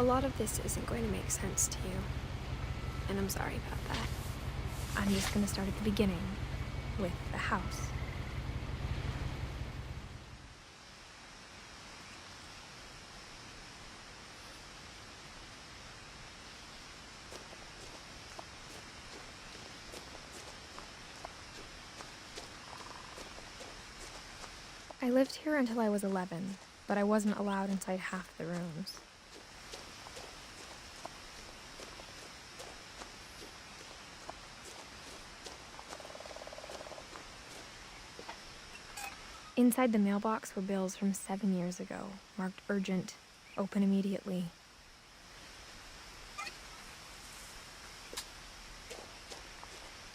lot of this isn't going to make sense to you, and I'm sorry about that. I'm just going to start at the beginning, with the house. I lived here until I was 11, but I wasn't allowed inside half the rooms. Inside the mailbox were bills from 7 years ago, marked urgent, open immediately.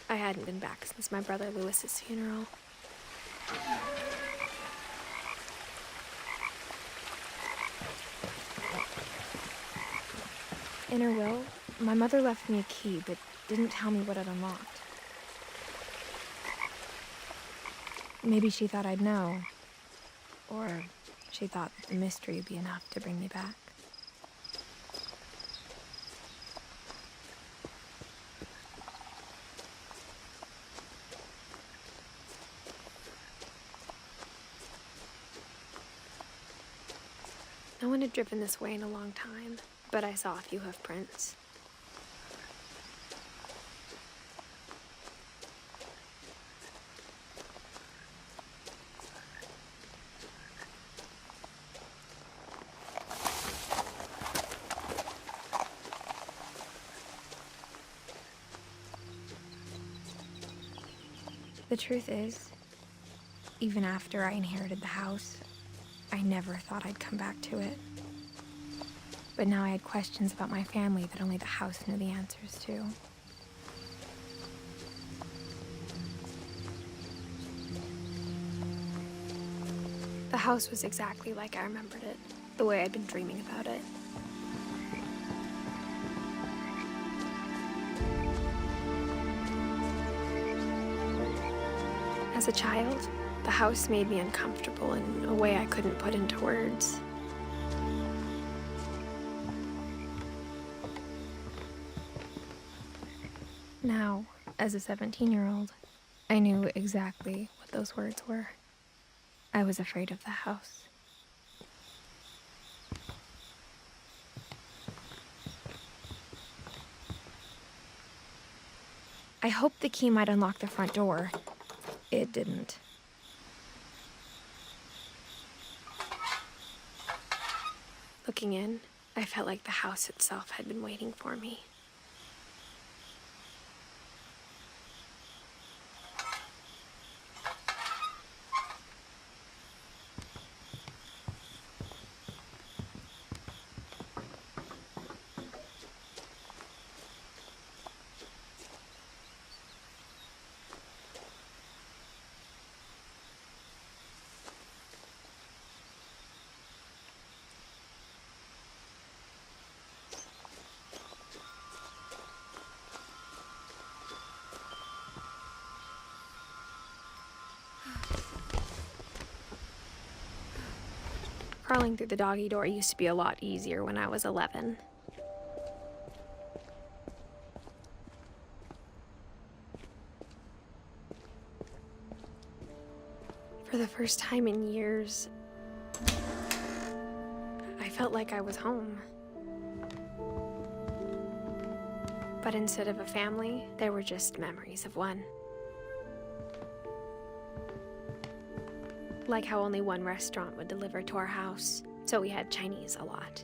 I hadn't been back since my brother Lewis's funeral. In her will, my mother left me a key, but didn't tell me what it unlocked. Maybe she thought I'd know. Or she thought the mystery would be enough to bring me back. No one had driven this way in a long time, but I saw a few hoof prints. The truth is, even after I inherited the house, I never thought I'd come back to it. But now I had questions about my family that only the house knew the answers to. The house was exactly like I remembered it, the way I'd been dreaming about it. As a child, the house made me uncomfortable in a way I couldn't put into words. Now, as a 17-year-old, I knew exactly what those words were. I was afraid of the house. I hoped the key might unlock the front door. It didn't. Looking in, I felt like the house itself had been waiting for me. Crawling through the doggy door used to be a lot easier when I was 11. For the first time in years, I felt like I was home. But instead of a family, there were just memories of one. Like how only one restaurant would deliver to our house, so we had Chinese a lot.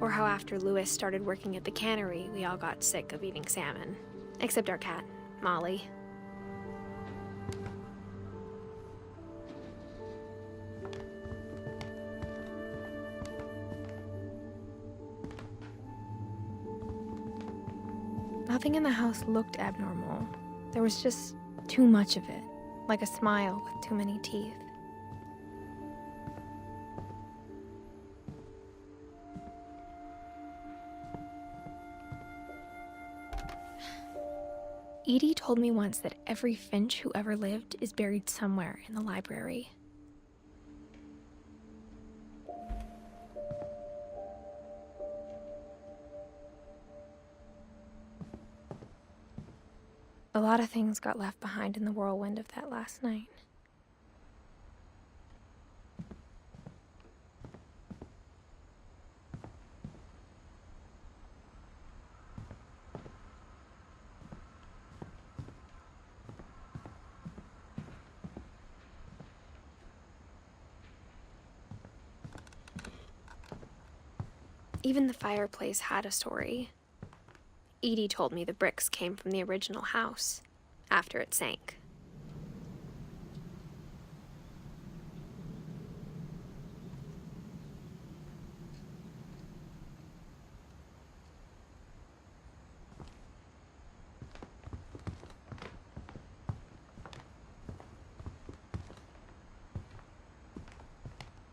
Or how after Lewis started working at the cannery, we all got sick of eating salmon. Except our cat, Molly. Nothing in the house looked abnormal. There was just too much of it, like a smile with too many teeth. Edie told me once that every Finch who ever lived is buried somewhere in the library. A lot of things got left behind in the whirlwind of that last night. Even the fireplace had a story. Edie told me the bricks came from the original house, after it sank.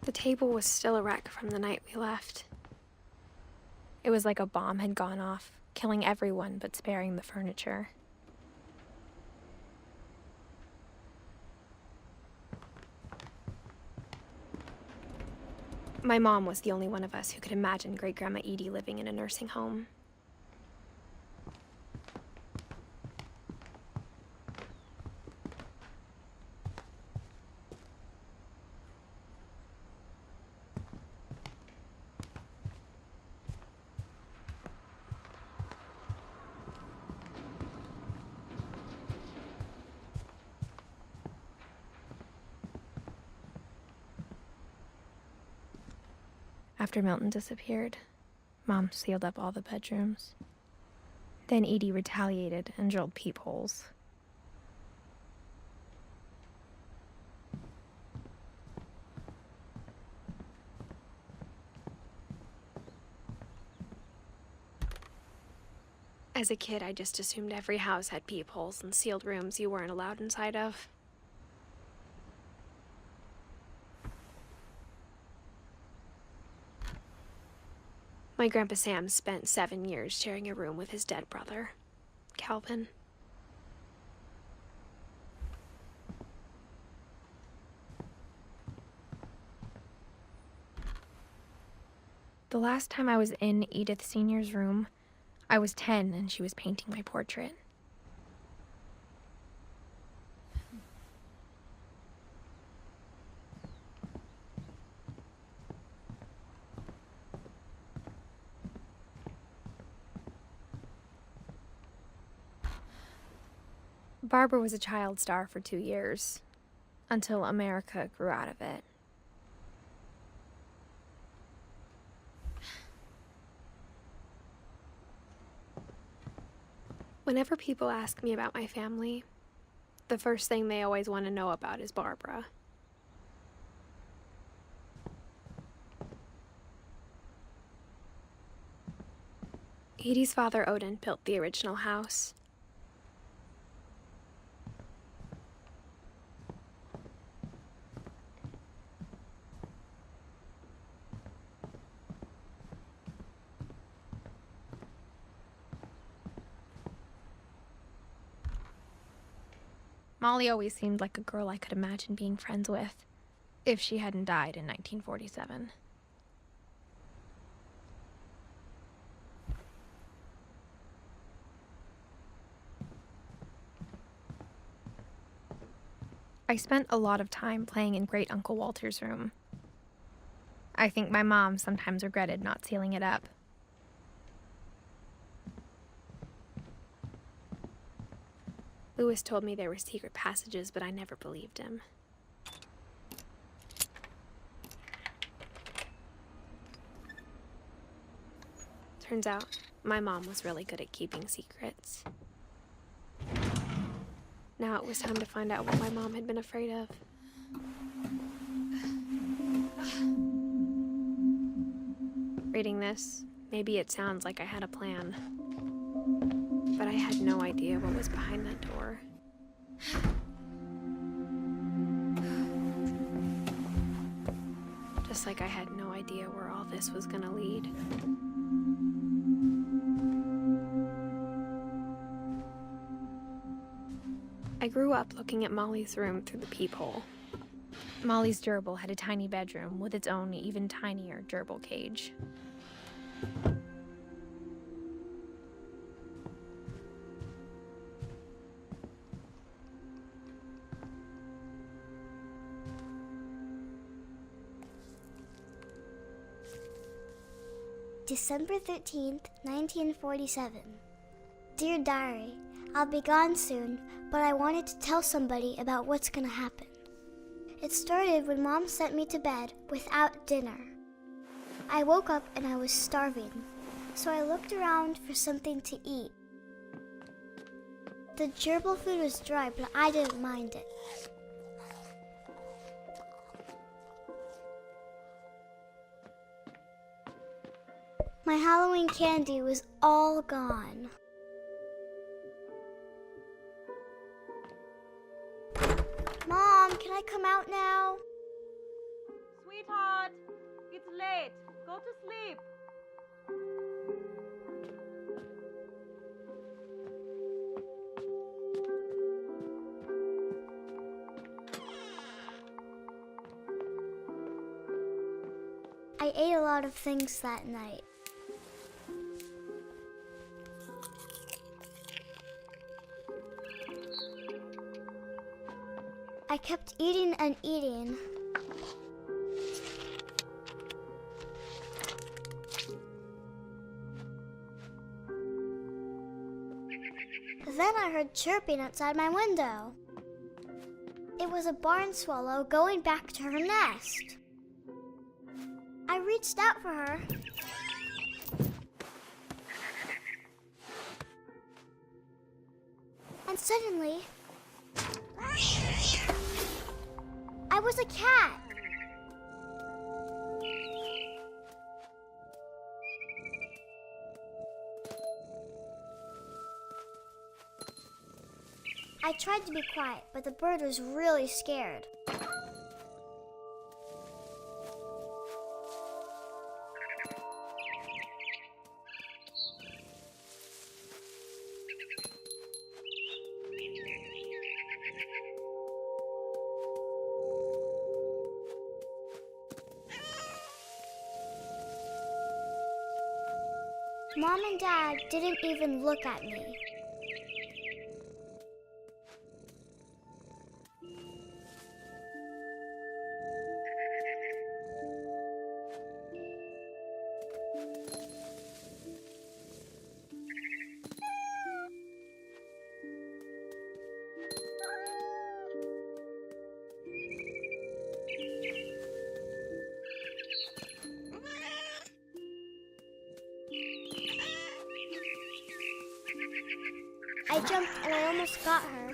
The table was still a wreck from the night we left. It was like a bomb had gone off, killing everyone but sparing the furniture. My mom was the only one of us who could imagine Great-Grandma Edie living in a nursing home. After Milton disappeared, Mom sealed up all the bedrooms. Then Edie retaliated and drilled peepholes. As a kid, I just assumed every house had peepholes and sealed rooms you weren't allowed inside of. My Grandpa Sam spent 7 years sharing a room with his dead brother, Calvin. The last time I was in Edith Sr.'s room, I was 10 and she was painting my portrait. Barbara was a child star for 2 years, until America grew out of it. Whenever people ask me about my family, the first thing they always want to know about is Barbara. Edie's father, Odin, built the original house. Molly always seemed like a girl I could imagine being friends with, if she hadn't died in 1947. I spent a lot of time playing in Great Uncle Walter's room. I think my mom sometimes regretted not sealing it up. Lewis told me there were secret passages, but I never believed him. Turns out, my mom was really good at keeping secrets. Now it was time to find out what my mom had been afraid of. Reading this, maybe it sounds like I had a plan. But I had no idea what was behind that door. Just like I had no idea where all this was gonna lead. I grew up looking at Molly's room through the peephole. Molly's gerbil had a tiny bedroom with its own even tinier gerbil cage. December 13th, 1947. Dear Diary, I'll be gone soon, but I wanted to tell somebody about what's gonna happen. It started when Mom sent me to bed without dinner. I woke up and I was starving, so I looked around for something to eat. The gerbil food was dry, but I didn't mind it. My Halloween candy was all gone. Mom, can I come out now? Sweetheart, it's late. Go to sleep. I ate a lot of things that night. I kept eating and eating. Then I heard chirping outside my window. It was a barn swallow going back to her nest. I reached out for her. And suddenly, I was a cat. I tried to be quiet, but the bird was really scared. Mom and Dad didn't even look at me. I jumped and I almost got her.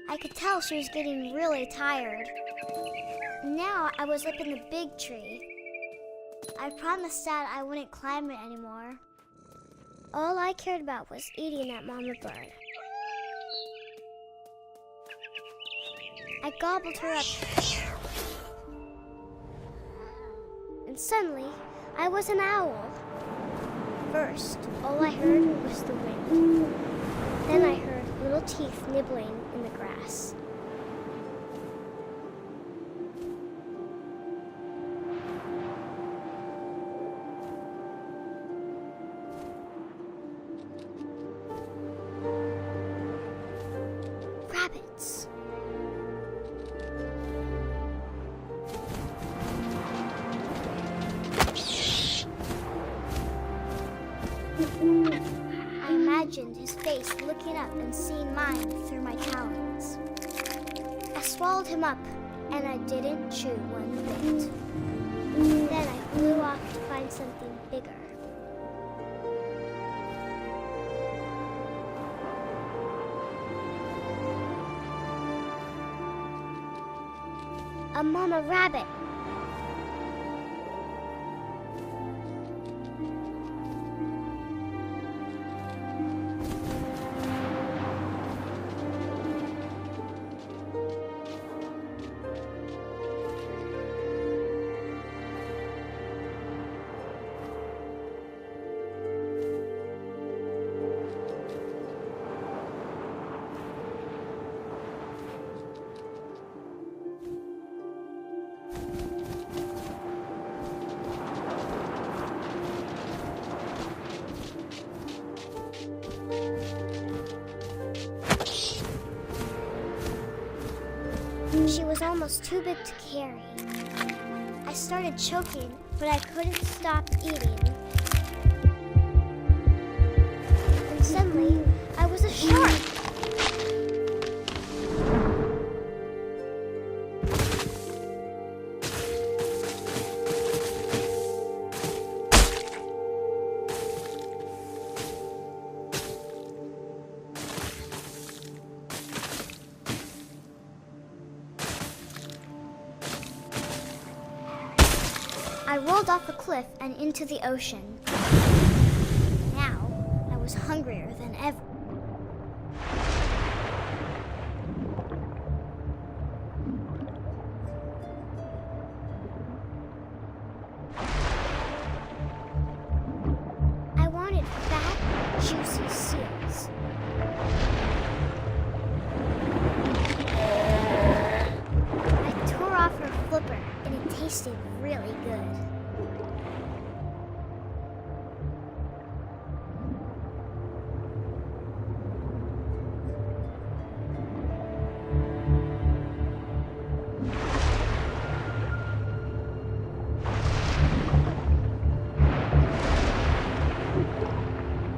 I could tell she was getting really tired. Now I was up in the big tree. I promised Dad I wouldn't climb it anymore. All I cared about was eating that mama bird. I gobbled her up. And suddenly, I was an owl. First, all I heard was the wind. Then I heard little teeth nibbling in the grass. Rabbits. I imagined his face looking up and seeing mine through my talons. I swallowed him up, and I didn't chew one bit. Then I flew off to find something bigger. A mama rabbit. She was almost too big to carry. I started choking, but I couldn't stop eating. And suddenly, I was a shark. I rolled off a cliff and into the ocean. Now, I was hungrier than ever. I wanted fat, juicy seals. I tore off her flipper, and it tasted really good.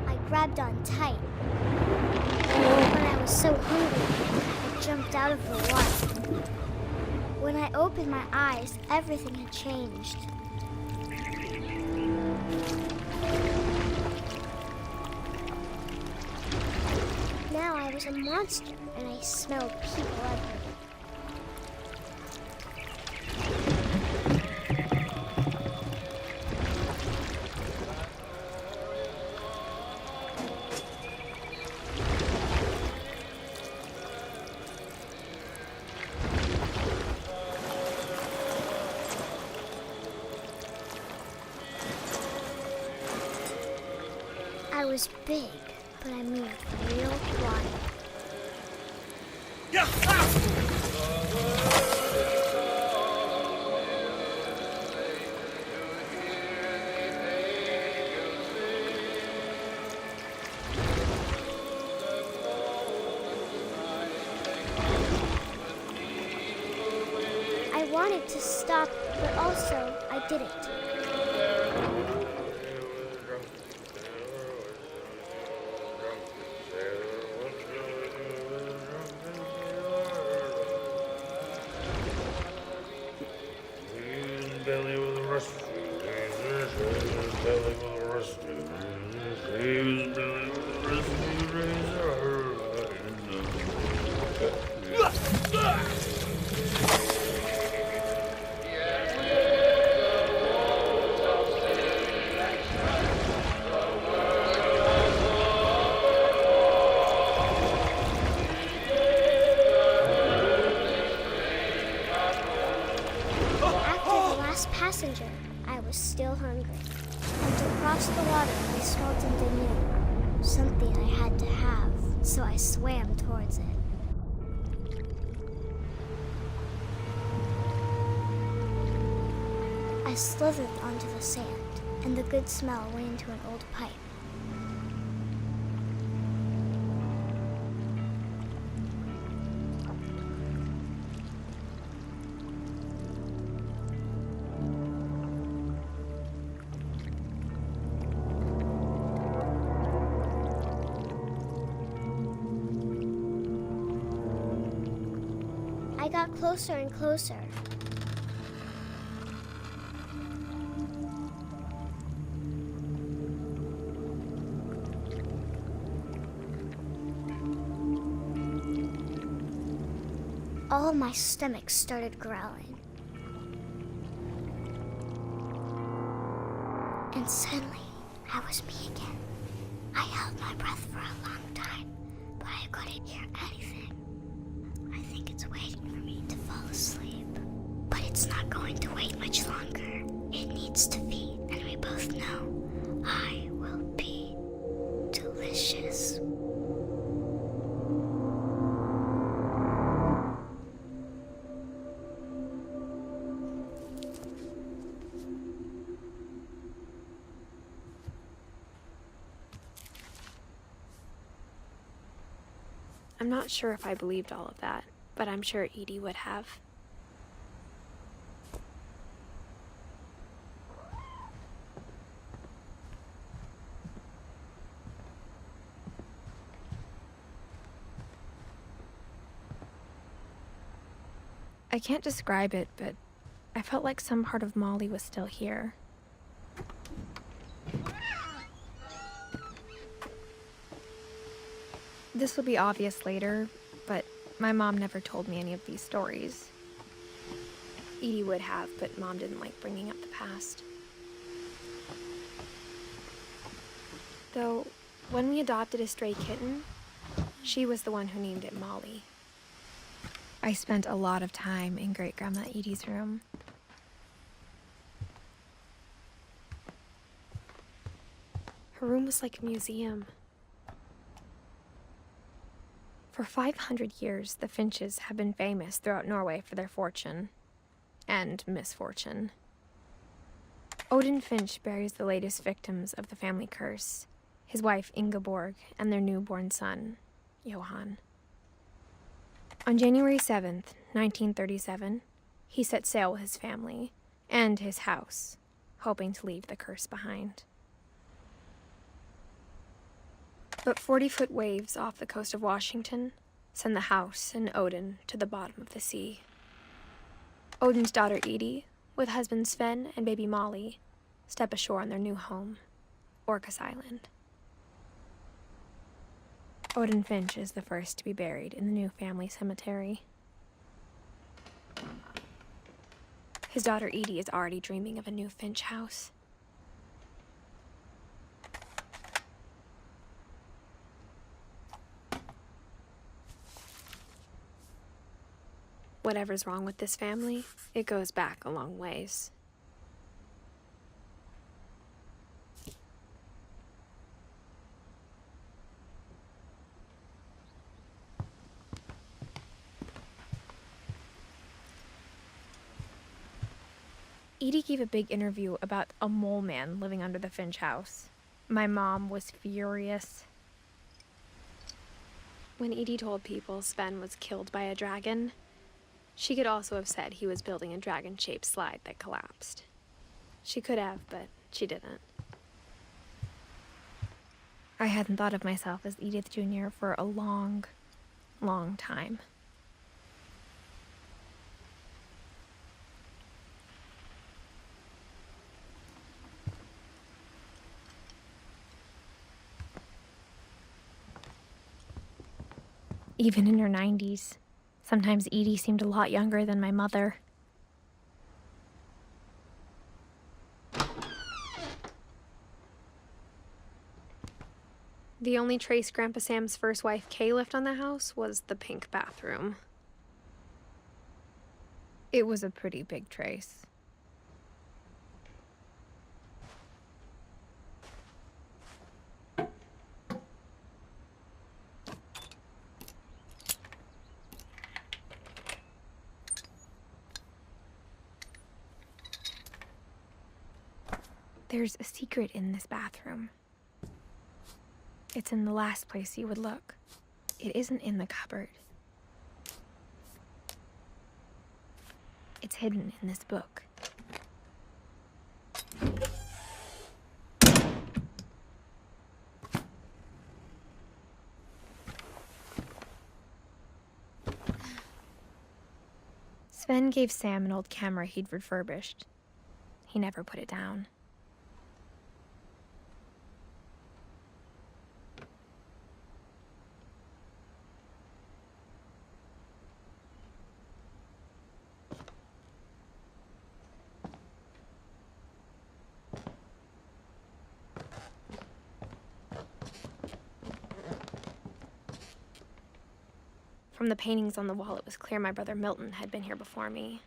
I grabbed on tight. When I was so hungry, I jumped out of the water. When I opened my eyes, everything had changed. Now I was a monster, and I smelled people everywhere. I was big, but I moved real quiet. I wanted to stop, but also I didn't. Belly with a rusty razor, belly with a rusty razor, belly with a rusty razor. Passenger, I was still hungry. And to cross the water, I smelled something new. Something I had to have, so I swam towards it. I slithered onto the sand, and the good smell went into an old pipe. I got closer and closer. All my stomach started growling. And suddenly, I was me again. I held my breath for a long time, but I couldn't hear anything. I think it's waiting for me to fall asleep. But it's not going to wait much longer. It needs to feed, and we both know I will be delicious. I'm not sure if I believed all of that. but I'm sure Edie would have. I can't describe it, but I felt like some part of Molly was still here. This will be obvious later, but my mom never told me any of these stories. Edie would have, but Mom didn't like bringing up the past. Though, when we adopted a stray kitten, she was the one who named it Molly. I spent a lot of time in Great-Grandma Edie's room. Her room was like a museum. For 500 years, the Finches have been famous throughout Norway for their fortune and misfortune. Odin Finch buries the latest victims of the family curse, his wife Ingeborg and their newborn son, Johan. On January 7th, 1937, he set sail with his family and his house, hoping to leave the curse behind. But 40-foot waves off the coast of Washington send the house and Odin to the bottom of the sea. Odin's daughter Edie, with husband Sven and baby Molly, step ashore on their new home, Orcas Island. Odin Finch is the first to be buried in the new family cemetery. His daughter Edie is already dreaming of a new Finch house. Whatever's wrong with this family, it goes back a long ways. Edie gave a big interview about a mole man living under the Finch house. My mom was furious. When Edie told people Sven was killed by a dragon, she could also have said he was building a dragon-shaped slide that collapsed. She could have, but she didn't. I hadn't thought of myself as Edith Jr. for a long, long time. Even in her 90s, sometimes Edie seemed a lot younger than my mother. The only trace Grandpa Sam's first wife, Kay, left on the house was the pink bathroom. It was a pretty big trace. There's a secret in this bathroom. It's in the last place you would look. It isn't in the cupboard. It's hidden in this book. Sven gave Sam an old camera he'd refurbished. He never put it down. From the paintings on the wall, it was clear my brother Milton had been here before me.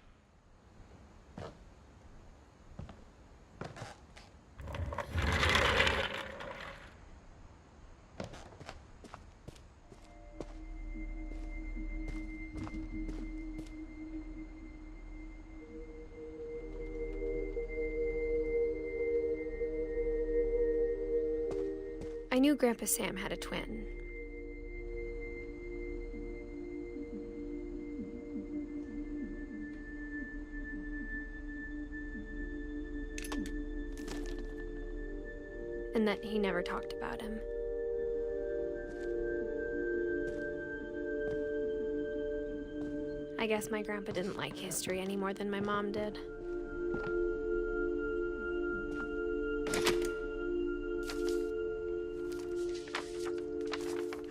I knew Grandpa Sam had a twin. and that he never talked about him. I guess my grandpa didn't like history any more than my mom did.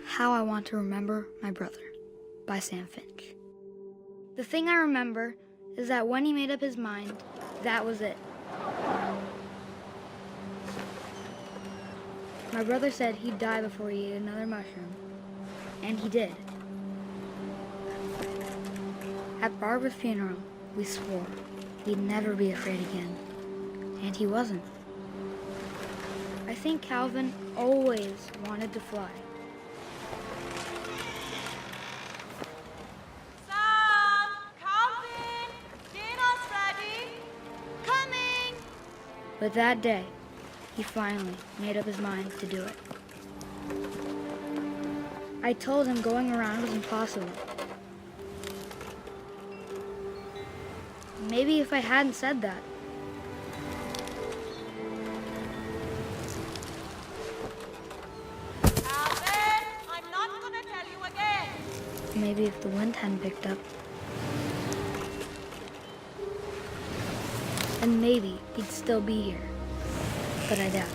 How I Want to Remember My Brother by Sam Finch. The thing I remember is that when he made up his mind, that was it. My brother said he'd die before he ate another mushroom, and he did. At Barbara's funeral, we swore we'd never be afraid again, and he wasn't. I think Calvin always wanted to fly. Sam! Calvin! Dinner's ready! Coming! But that day, he finally made up his mind to do it. I told him going around was impossible. Maybe if I hadn't said that, Calvin! I'm not gonna tell you again! maybe if the wind hadn't picked up, and maybe he'd still be here. But I doubt it.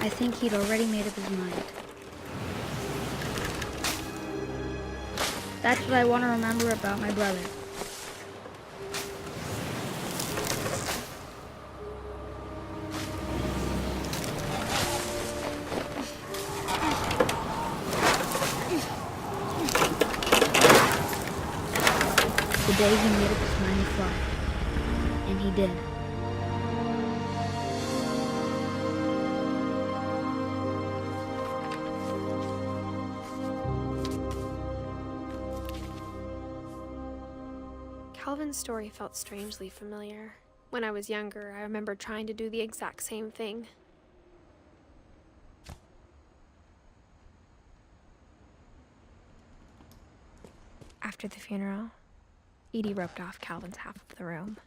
I think he'd already made up his mind. That's what I want to remember about my brother. The day he made up his mind to fly. And he did. Calvin's story felt strangely familiar. When I was younger, I remember trying to do the exact same thing. After the funeral, Edie roped off Calvin's half of the room.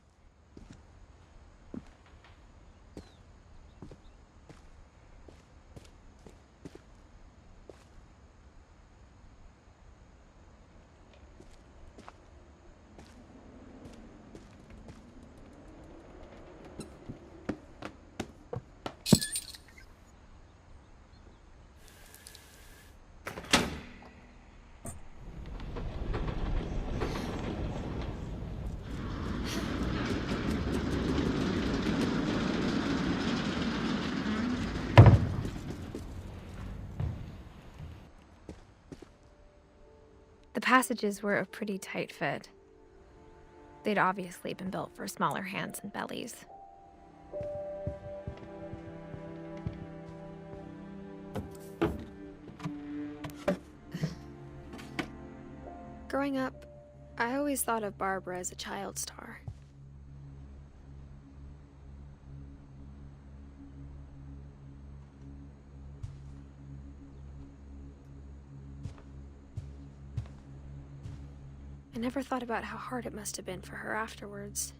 The passages were a pretty tight fit. They'd obviously been built for smaller hands and bellies. Growing up, I always thought of Barbara as a child star. I never thought about how hard it must have been for her afterwards.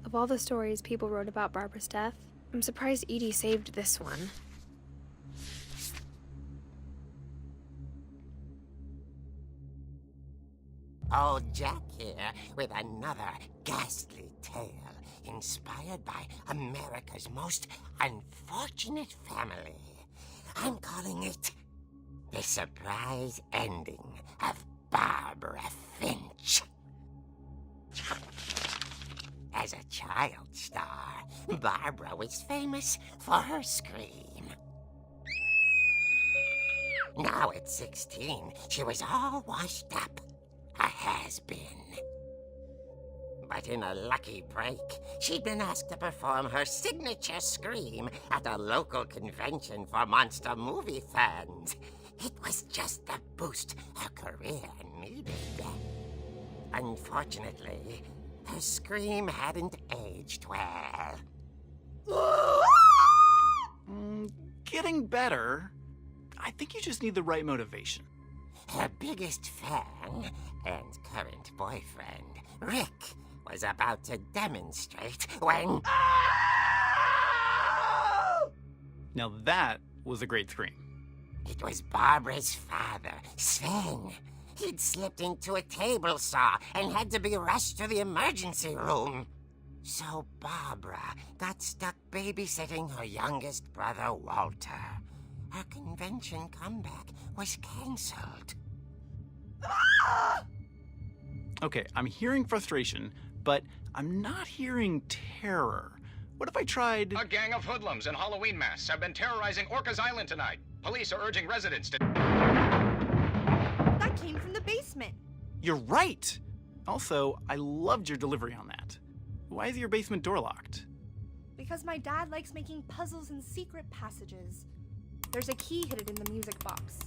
Of all the stories people wrote about Barbara's death, I'm surprised Edie saved this one. Old Jack here with another ghastly tale inspired by America's most unfortunate family. I'm calling it The Surprise Ending of Barbara Finch. As a child star, Barbara was famous for her scream. Now at 16, she was all washed up. A has-been. But in a lucky break, she'd been asked to perform her signature scream at a local convention for monster movie fans. It was just the boost her career needed. Unfortunately, Her scream hadn't aged well. Getting better. I think you just need the right motivation. Her biggest fan and current boyfriend, Rick, was about to demonstrate when... Now that was a great scream. It was Barbara's father, Sven. He'd slipped into a table saw and had to be rushed to the emergency room. So Barbara got stuck babysitting her youngest brother, Walter. Her convention comeback was cancelled. Okay, I'm hearing frustration, but I'm not hearing terror. What if I tried... A gang of hoodlums in Halloween masks have been terrorizing Orcas Island tonight. Police are urging residents to... That came from the basement. You're right! Also, I loved your delivery on that. Why is your basement door locked? Because my dad likes making puzzles and secret passages. There's a key hidden in the music box.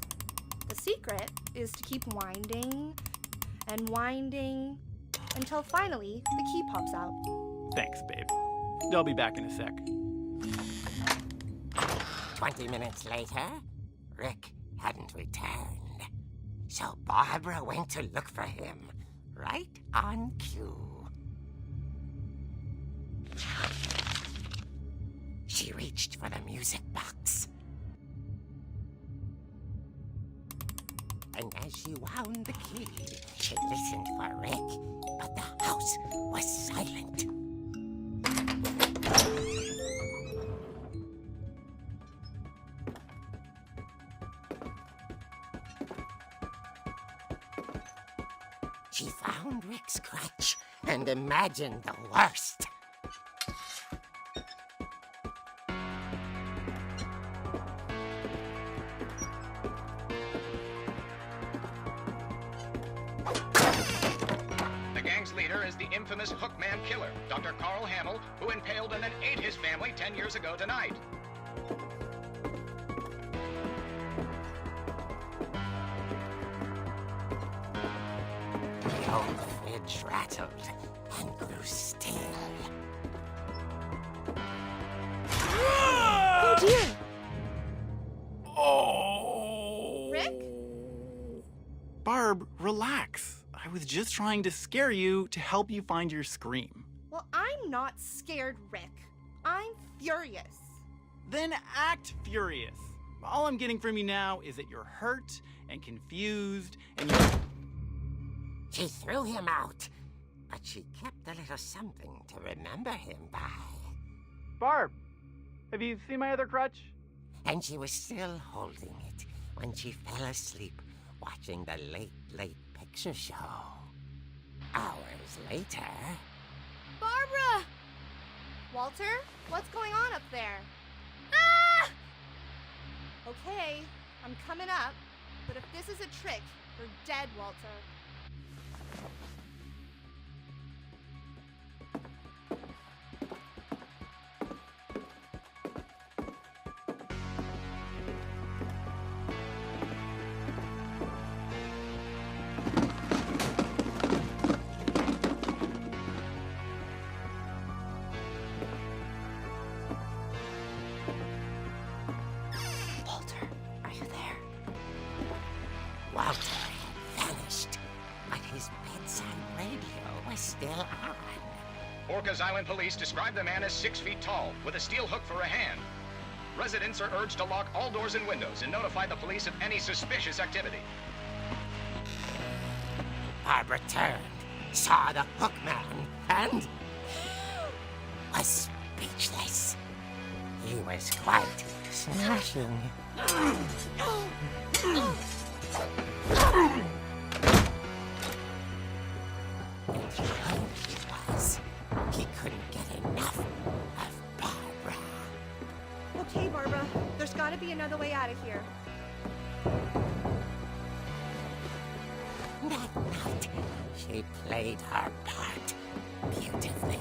The secret is to keep winding and winding until finally the key pops out. Thanks, babe. I'll be back in a sec. 20 minutes later, Rick hadn't returned. So Barbara went to look for him, right on cue. She reached for the music box. And as she wound the key, she listened for Rick, but the house was silent. She found Rick's crutch and imagined the worst. The gang's leader is the infamous Hookman killer, Dr. Carl Hamill, who impaled and then ate his family 10 years ago tonight. The old fridge rattled and grew still. Oh dear! Oh! Rick? Barb, relax. I was just trying to scare you to help you find your scream. Well, I'm not scared, Rick. I'm furious. Then act furious. All I'm getting from you now is that you're hurt and confused and you're... She threw him out, but she kept a little something to remember him by. Barb, have you seen my other crutch? And she was still holding it when she fell asleep watching the late picture show. Hours later... Barbara! Walter, what's going on up there? Ah! Okay, I'm coming up, but if this is a trick, you're dead, Walter. Walter had vanished, but his bedside radio was still on. Orcas Island police describe the man as 6 feet tall, with a steel hook for a hand. Residents are urged to lock all doors and windows and notify the police of any suspicious activity. Barbara turned, saw the hook man, and was speechless. He was quite smashing. And who he was, he couldn't get enough of Barbara. Okay, Barbara, there's gotta be another way out of here. That night, she played her part beautifully.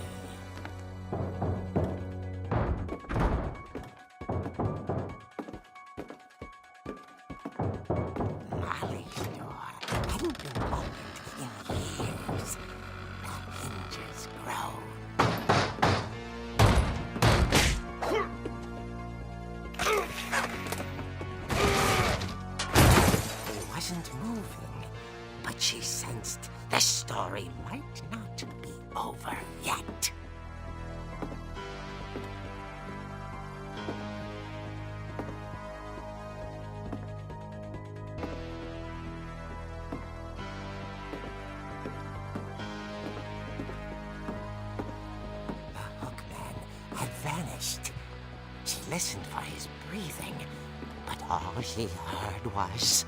Molly's door hadn't been opened in years. The hinges grow. He wasn't moving, but she sensed the story might not be over yet. The hookman had vanished. She listened for his breathing, but all she heard was...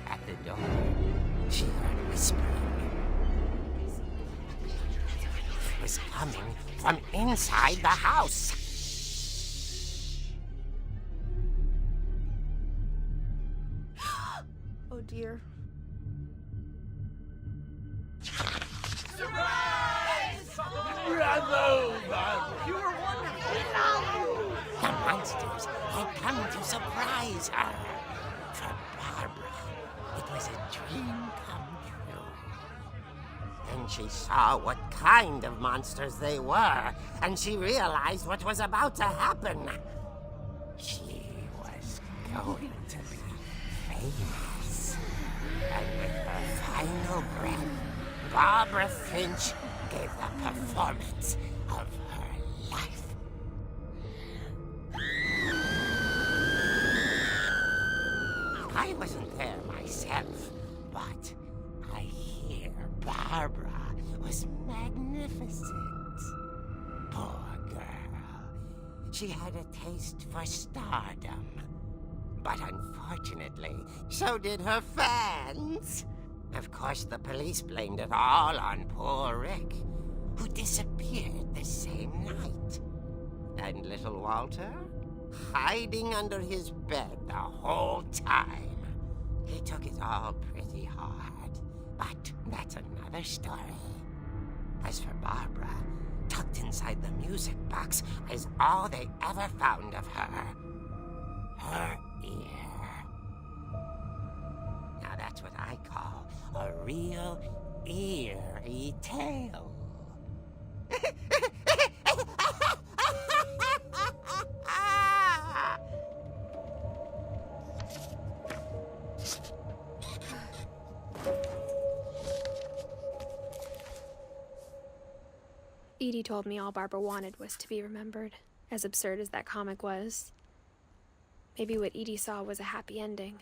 At the door, she heard whispering. It was coming from inside the house. Oh dear. The monsters had come to surprise her. For Barbara, it was a dream come true. Then she saw what kind of monsters they were, and she realized what was about to happen. She was going to be famous. And with her final breath, Barbara Finch gave the performance of her life. I wasn't there myself, but I hear Barbara was magnificent. Poor girl. She had a taste for stardom. But unfortunately, so did her fans. Of course, the police blamed it all on poor Rick, who disappeared the same night. And little Walter? Hiding under his bed the whole time. He took it all pretty hard, but that's another story. As for Barbara, tucked inside the music box is all they ever found of her. Her ear. Now that's what I call a real eerie tale. Edie told me all Barbara wanted was to be remembered, as absurd as that comic was. Maybe what Edie saw was a happy ending.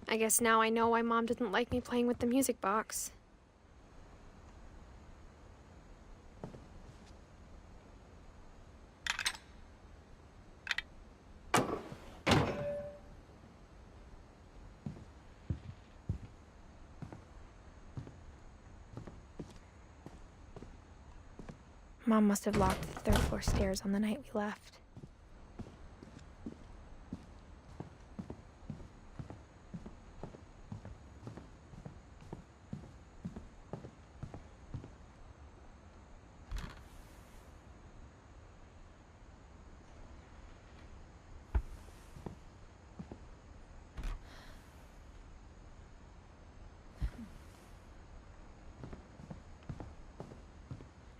I guess now I know why Mom didn't like me playing with the music box. Mom must have locked the third floor stairs on the night we left.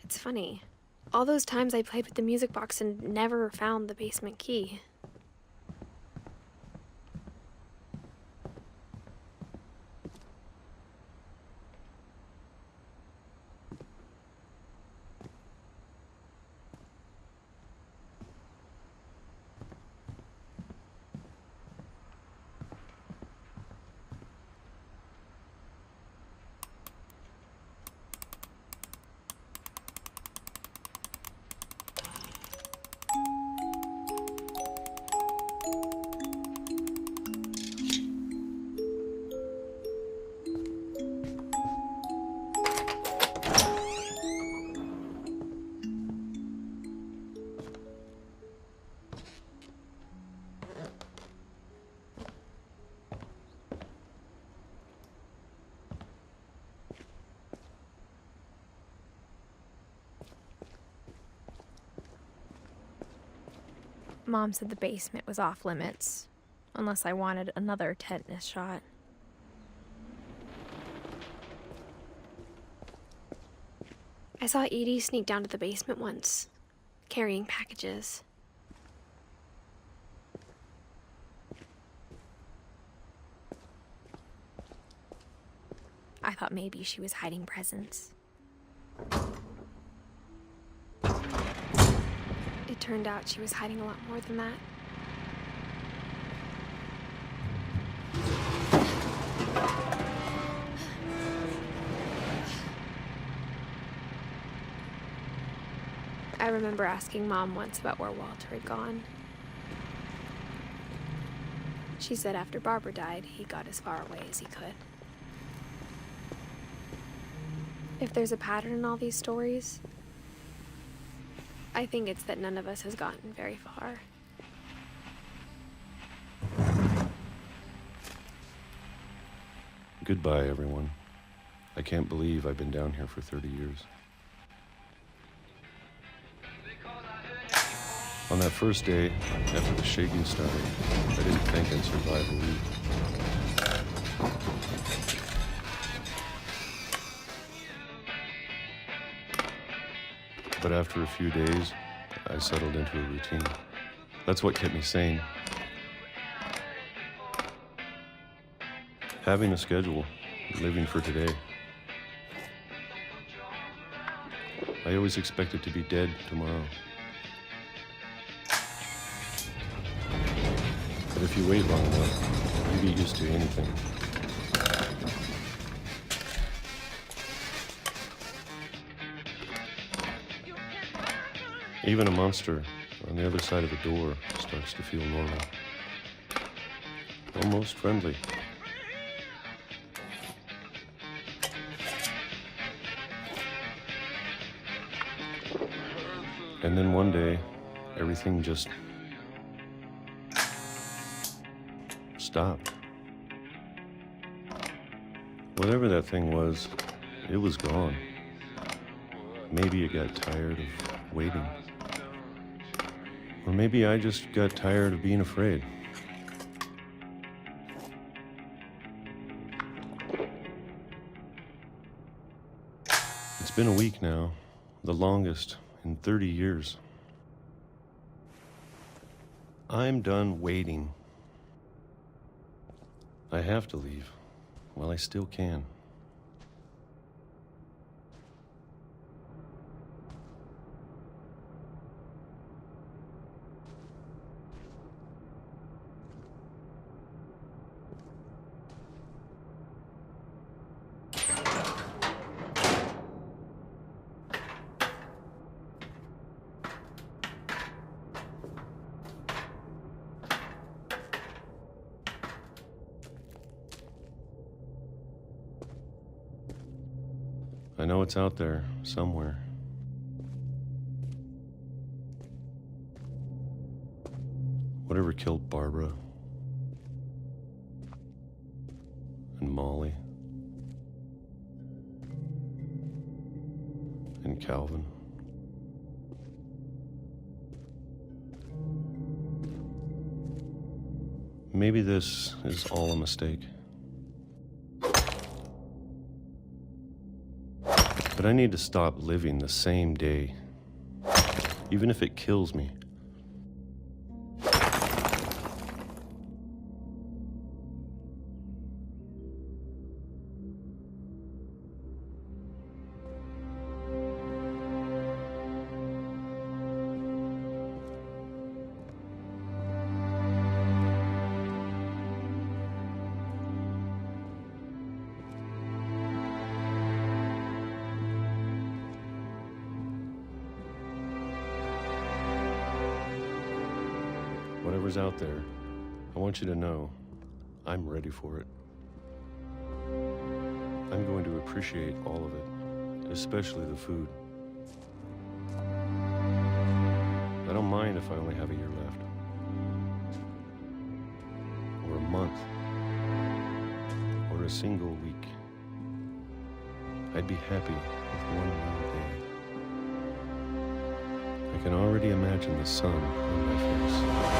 It's funny. All those times I played with the music box and never found the basement key. Mom said the basement was off limits, unless I wanted another tetanus shot. I saw Edie sneak down to the basement once, carrying packages. I thought maybe she was hiding presents. It turned out she was hiding a lot more than that. I remember asking Mom once about where Walter had gone. She said after Barbara died, he got as far away as he could. If there's a pattern in all these stories, I think it's that none of us has gotten very far. Goodbye, everyone. I can't believe I've been down here for 30 years. On that first day, after the shaking started, I didn't think I'd survive a week. But after a few days, I settled into a routine. That's what kept me sane. Having a schedule, living for today. I always expected to be dead tomorrow. But if you wait long enough, you get used to anything. Even a monster on the other side of a door starts to feel normal. Almost friendly. And then one day, everything just stopped. Whatever that thing was, it was gone. Maybe it got tired of waiting. Or maybe I just got tired of being afraid. It's been a week now, the longest in 30 years. I'm done waiting. I have to leave while I still can. I know it's out there, somewhere. Whatever killed Barbara and Molly and Calvin. Maybe this is all a mistake. But I need to stop living the same day, even if it kills me. Whatever's out there, I want you to know I'm ready for it. I'm going to appreciate all of it, especially the food. I don't mind if I only have a year left. Or a month. Or a single week. I'd be happy with one more day. I can already imagine the sun on my face.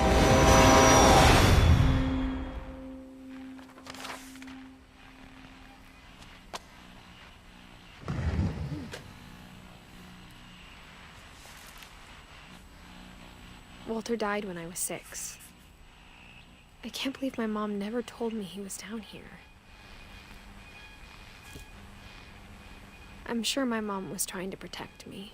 Walter died when I was 6. I can't believe my mom never told me he was down here. I'm sure my mom was trying to protect me.